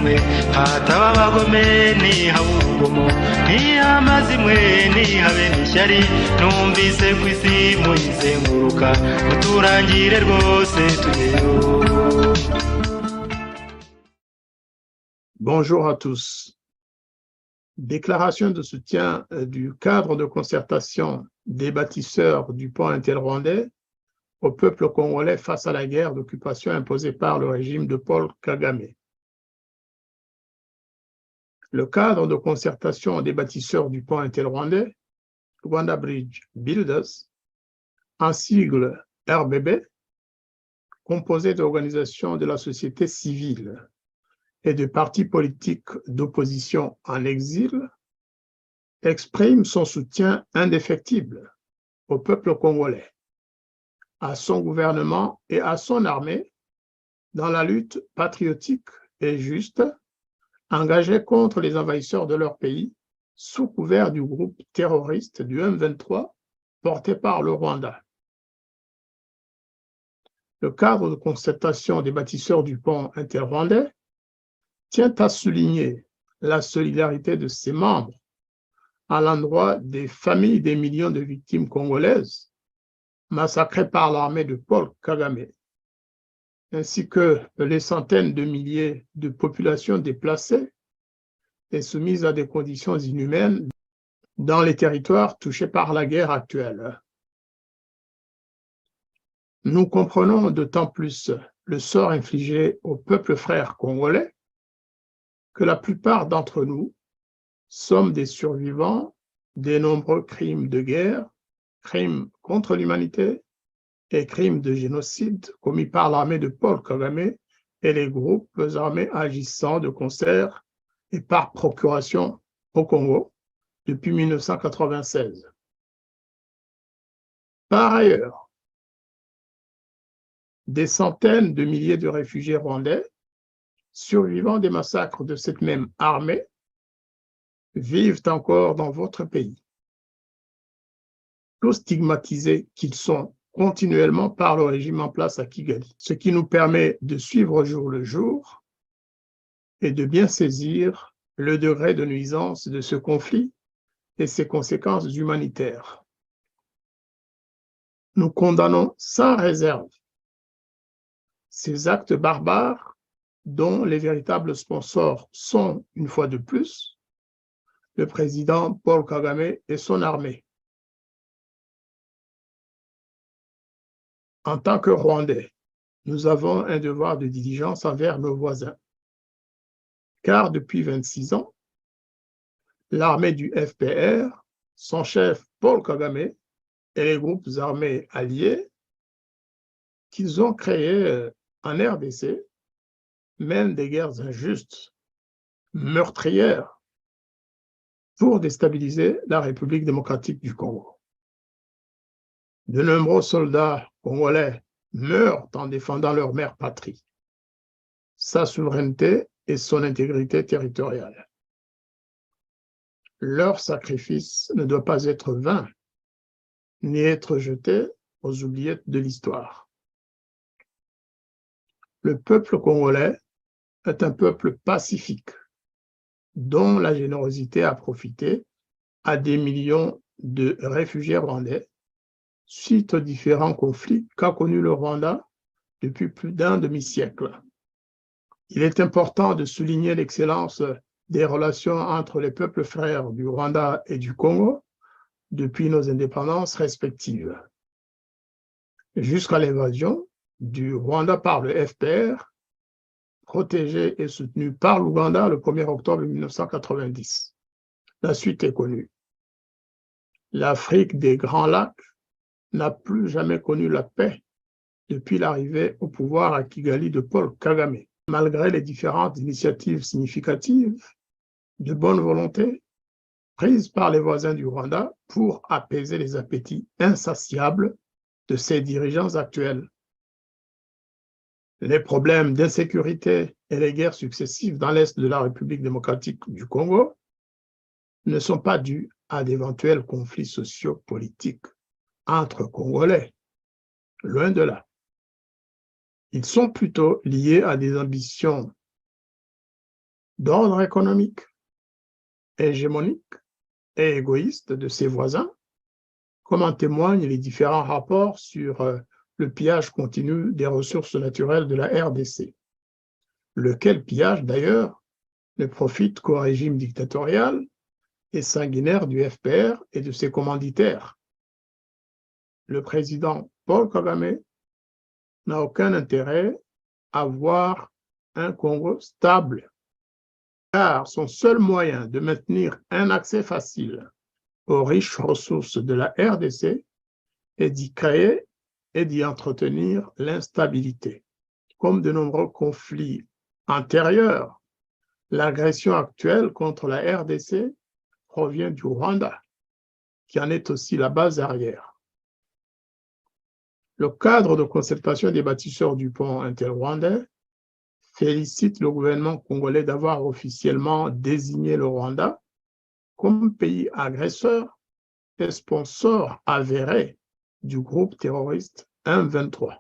imwe hataba abagome nihaba urugomo ntihamaze imwe nihabe n'ishyari numvise ku isi muyizenguruka muturangire rwose tugeyo. Bonjour à tous. Déclaration de soutien du cadre de concertation des bâtisseurs du pont interrwandais au peuple congolais face à la guerre d'occupation imposée par le régime de Paul Kagame. Le cadre de concertation des bâtisseurs du pont interrwandais, Rwanda Bridge Builders, en sigle RBB, composé d'organisations de la société civile et de partis politiques d'opposition en exil, exprime son soutien indéfectible au peuple congolais, à son gouvernement et à son armée dans la lutte patriotique et juste engagée contre les envahisseurs de leur pays sous couvert du groupe terroriste du M23 porté par le Rwanda. Le cadre de concertation des bâtisseurs du pont interrwandais tient à souligner la solidarité de ses membres à l'endroit des familles des millions de victimes congolaises massacrées par l'armée de Paul Kagame, ainsi que les centaines de milliers de populations déplacées et soumises à des conditions inhumaines dans les territoires touchés par la guerre actuelle. Nous comprenons d'autant plus le sort infligé au peuple frère congolais que la plupart d'entre nous sommes des survivants des nombreux crimes de guerre, crimes contre l'humanité et crimes de génocide commis par l'armée de Paul Kagame et les groupes armés agissant de concert et par procuration au Congo depuis 1996. Par ailleurs, des centaines de milliers de réfugiés rwandais survivants des massacres de cette même armée, vivent encore dans votre pays. Tous stigmatisés qu'ils sont continuellement par le régime en place à Kigali, ce qui nous permet de suivre jour le jour et de bien saisir le degré de nuisance de ce conflit et ses conséquences humanitaires. Nous condamnons sans réserve ces actes barbares dont les véritables sponsors sont, une fois de plus, le président Paul Kagame et son armée. En tant que Rwandais, nous avons un devoir de diligence envers nos voisins, car depuis 26 ans, l'armée du FPR, son chef Paul Kagame et les groupes armés alliés qu'ils ont créés en RDC mènent des guerres injustes, meurtrières, pour déstabiliser la République démocratique du Congo. De nombreux soldats congolais meurent en défendant leur mère patrie, sa souveraineté et son intégrité territoriale. Leur sacrifice ne doit pas être vain, ni être jeté aux oubliettes de l'histoire. Le peuple congolais est un peuple pacifique, dont la générosité a profité à des millions de réfugiés rwandais suite aux différents conflits qu'a connus le Rwanda depuis plus d'un demi-siècle. Il est important de souligner l'excellence des relations entre les peuples frères du Rwanda et du Congo depuis nos indépendances respectives. Jusqu'à l'invasion du Rwanda par le FPR, protégé et soutenu par l'Ouganda le 1er octobre 1990. La suite est connue. L'Afrique des Grands Lacs n'a plus jamais connu la paix depuis l'arrivée au pouvoir à Kigali de Paul Kagame. Malgré les différentes initiatives significatives de bonne volonté prises par les voisins du Rwanda pour apaiser les appétits insatiables de ses dirigeants actuels. Les problèmes d'insécurité et les guerres successives dans l'est de la République démocratique du Congo ne sont pas dus à d'éventuels conflits sociopolitiques entre Congolais, loin de là. Ils sont plutôt liés à des ambitions d'ordre économique, hégémonique et égoïste de ses voisins, comme en témoignent les différents rapports sur le pillage continu des ressources naturelles de la RDC, lequel pillage d'ailleurs ne profite qu'au régime dictatorial et sanguinaire du FPR et de ses commanditaires. Le président Paul Kagame n'a aucun intérêt à voir un Congo stable, car son seul moyen de maintenir un accès facile aux riches ressources de la RDC est d'y créer et d'y entretenir l'instabilité. Comme de nombreux conflits antérieurs, l'agression actuelle contre la RDC provient du Rwanda, qui en est aussi la base arrière. Le cadre de concertation des bâtisseurs du pont interrwandais félicite le gouvernement congolais d'avoir officiellement désigné le Rwanda comme pays agresseur et sponsor avéré du groupe terroriste M23.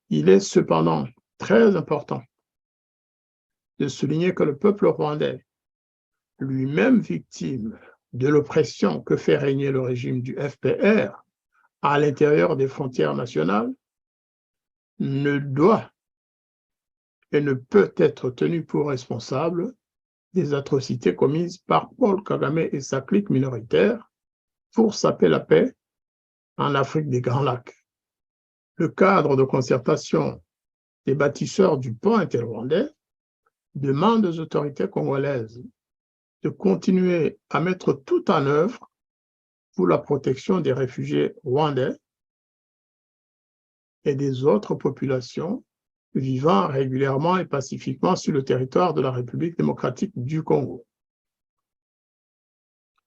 Il est cependant très important de souligner que le peuple rwandais, lui-même victime de l'oppression que fait régner le régime du FPR à l'intérieur des frontières nationales, ne doit et ne peut être tenu pour responsable des atrocités commises par Paul Kagame et sa clique minoritaire pour saper la paix en Afrique des Grands Lacs. Le cadre de concertation des bâtisseurs du pont interrwandais demande aux autorités congolaises de continuer à mettre tout en œuvre pour la protection des réfugiés rwandais et des autres populations vivant régulièrement et pacifiquement sur le territoire de la République démocratique du Congo.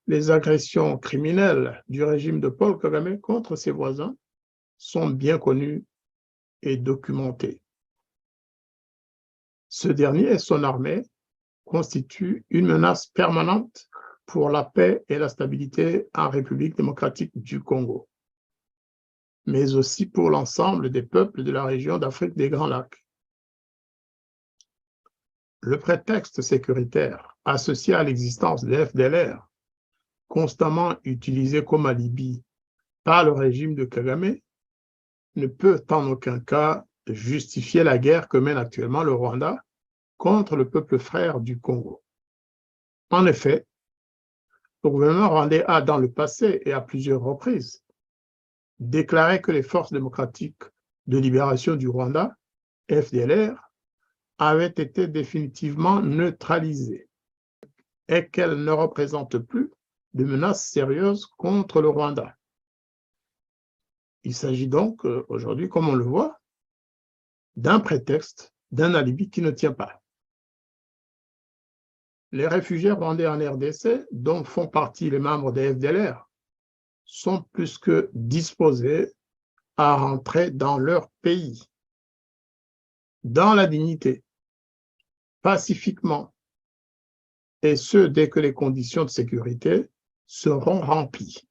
Les agressions criminelles du régime de Paul Kagame contre ses voisins sont bien connues et documentées. Ce dernier et son armée constituent une menace permanente pour la paix et la stabilité en République démocratique du Congo, mais aussi pour l'ensemble des peuples de la région d'Afrique des Grands Lacs. Le prétexte sécuritaire associé à l'existence des FDLR, constamment utilisé comme alibi par le régime de Kagame, ne peut en aucun cas justifier la guerre que mène actuellement le Rwanda contre le peuple frère du Congo. En effet, le gouvernement rwandais a, dans le passé et à plusieurs reprises, déclaré que les forces démocratiques de libération du Rwanda, FDLR, avaient été définitivement neutralisées et qu'elles ne représentent plus de menaces sérieuses contre le Rwanda. Il s'agit donc aujourd'hui, comme on le voit, d'un prétexte, d'un alibi qui ne tient pas. Les réfugiés rwandais en RDC, dont font partie les membres des FDLR, sont plus que disposés à rentrer dans leur pays, dans la dignité, pacifiquement, et ce, dès que les conditions de sécurité seront remplies,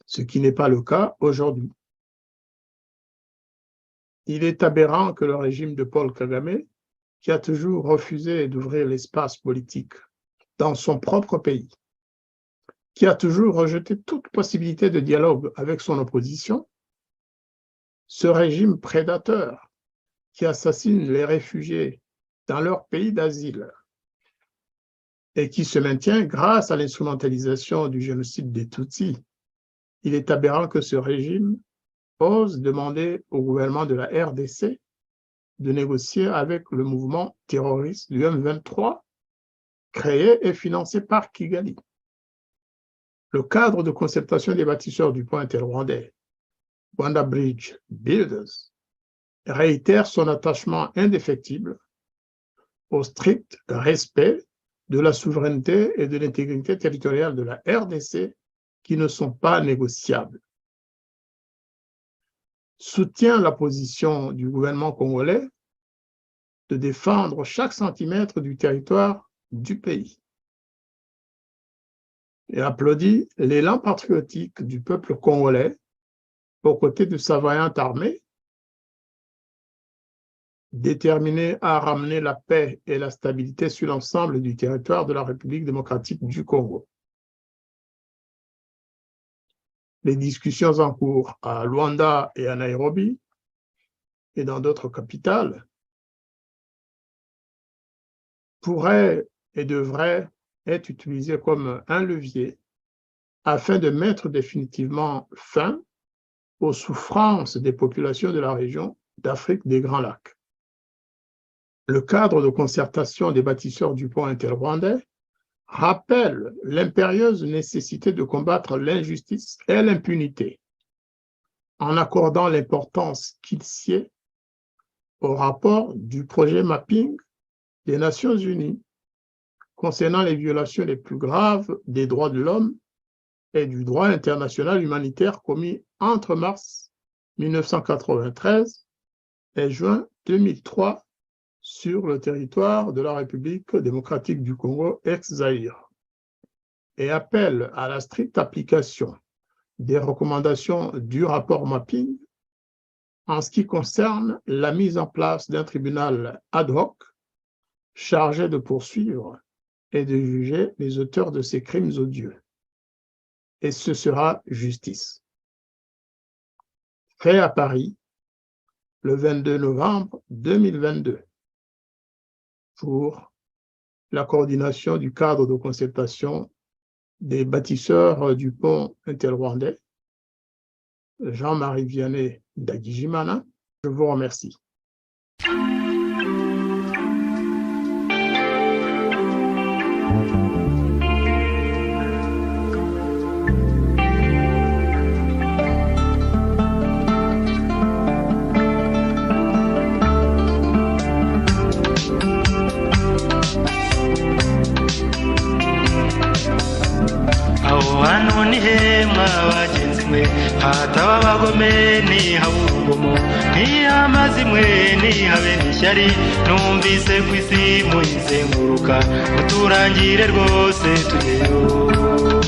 ce qui n'est pas le cas aujourd'hui. Il est aberrant que le régime de Paul Kagame, qui a toujours refusé d'ouvrir l'espace politique dans son propre pays, qui a toujours rejeté toute possibilité de dialogue avec son opposition, ce régime prédateur qui assassine les réfugiés dans leur pays d'asile et qui se maintient grâce à l'instrumentalisation du génocide des Tutsis, il est aberrant que ce régime ose demander au gouvernement de la RDC de négocier avec le mouvement terroriste du M23, créé et financé par Kigali. Le cadre de concertation des bâtisseurs du pont interrwandais, Rwanda Bridge Builders, réitère son attachement indéfectible au strict respect de la souveraineté et de l'intégrité territoriale de la RDC qui ne sont pas négociables. Soutient la position du gouvernement congolais de défendre chaque centimètre du territoire du pays et applaudit l'élan patriotique du peuple congolais aux côtés de sa vaillante armée déterminé à ramener la paix et la stabilité sur l'ensemble du territoire de la République démocratique du Congo. Les discussions en cours à Luanda et à Nairobi et dans d'autres capitales pourraient et devraient être utilisées comme un levier afin de mettre définitivement fin aux souffrances des populations de la région d'Afrique des Grands Lacs. Le cadre de concertation des bâtisseurs du pont interrwandais rappelle l'impérieuse nécessité de combattre l'injustice et l'impunité en accordant l'importance qu'il sied au rapport du projet Mapping des Nations Unies concernant les violations les plus graves des droits de l'homme et du droit international humanitaire commis entre mars 1993 et juin 2003 sur le territoire de la République démocratique du Congo, ex-Zaïre, et appelle à la stricte application des recommandations du rapport Mapping en ce qui concerne la mise en place d'un tribunal ad hoc chargé de poursuivre et de juger les auteurs de ces crimes odieux. Et ce sera justice. Fait à Paris le 22 novembre 2022 pour la coordination du cadre de concertation des bâtisseurs du pont interrwandais, Jean-Marie Vianney Ndagijimana. Je vous remercie. hano ni hemwa bagenzi mwe hataba abagome nihaba urugomo ntihamaze imwe ntihabe n'ishyari numvise ku isi muyizenguruka muturangire rwose tugeyo